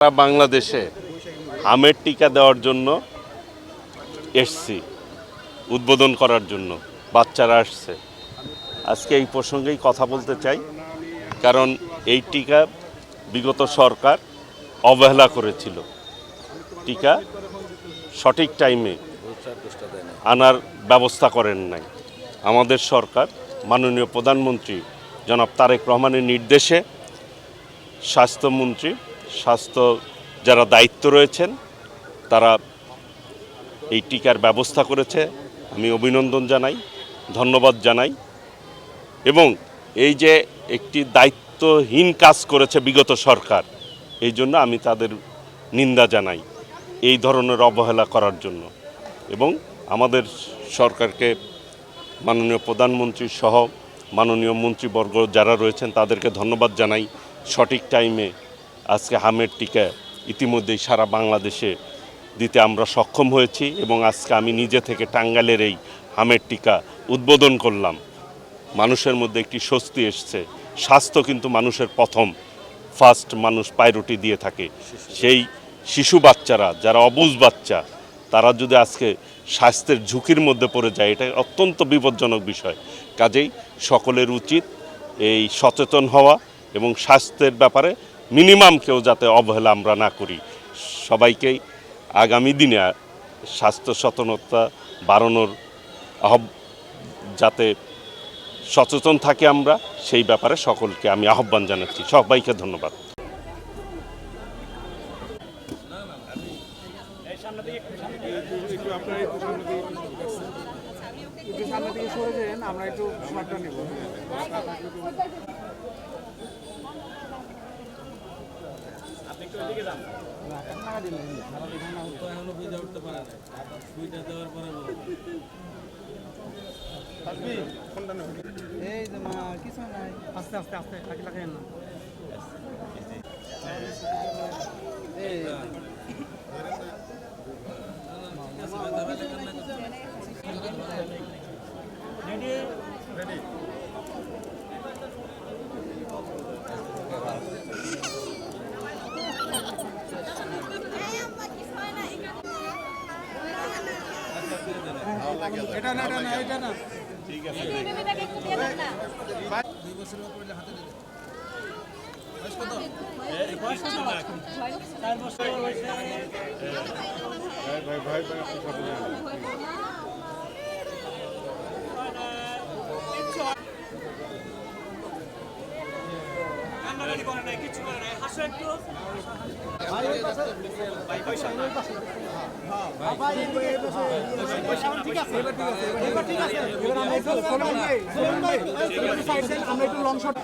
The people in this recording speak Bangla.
সারা বাংলাদেশে আমের টিকা দেওয়ার জন্য এসছি, উদ্বোধন করার জন্য বাচ্চারা আসছে। আজকে এই প্রসঙ্গেই কথা বলতে চাই, কারণ এই টিকা বিগত সরকার অবহেলা করেছিল। টিকা সঠিক টাইমে আনার ব্যবস্থা করেন নাই। আমাদের সরকার মাননীয় প্রধানমন্ত্রী জনাব তারেক রহমানের নির্দেশে স্বাস্থ্য যারা দায়িত্ব রয়েছেন তারা এই টিকার ব্যবস্থা করেছে। আমি অভিনন্দন জানাই, ধন্যবাদ জানাই। এবং এই যে একটি দায়িত্বহীন কাজ করেছে বিগত সরকার, এই জন্য আমি তাদের নিন্দা জানাই এই ধরনের অবহেলা করার জন্য। এবং আমাদের সরকারকে মাননীয় প্রধানমন্ত্রী সহ মাননীয় মন্ত্রীবর্গ যারা রয়েছেন তাদেরকে ধন্যবাদ জানাই। সঠিক টাইমে আজকে হামের টিকা ইতিমধ্যেই সারা বাংলাদেশে দিতে আমরা সক্ষম হয়েছি এবং আজকে আমি নিজে থেকে টাঙ্গাইলের এই হামের টিকা উদ্বোধন করলাম। মানুষের মধ্যে একটি স্বস্তি এসছে। স্বাস্থ্য কিন্তু মানুষের ফার্স্ট মানুষ প্রায়োরিটি দিয়ে থাকে। সেই শিশু বাচ্চারা যারা অবুঝ বাচ্চা, তারা যদি আজকে স্বাস্থ্যের ঝুঁকির মধ্যে পড়ে যায়, এটা অত্যন্ত বিপজ্জনক বিষয়। কাজেই সকলের উচিত এই সচেতন হওয়া এবং স্বাস্থ্যের ব্যাপারে মিনিমাম কেউ যাতে অবহেলা আমরা না করি। সবাইকেই আগামী দিনে স্বাস্থ্য সচেতনতা বাড়ানোর যাতে সচেতন থাকি আমরা, সেই ব্যাপারে সকলকে আমি আহ্বান জানাচ্ছি। সবাইকে ধন্যবাদ। আমরা একটু কিছু নাই, আস্তে আস্তে আস্তে লাগাই না। এটা না ঠিক আছে। 2 বছরের উপরে হাতে দিতে বয়স কত? বয়স 4 বছর হয়েছে। ভাই কিছু করে নাই, হাসো একটু। আমরা একটু লং শট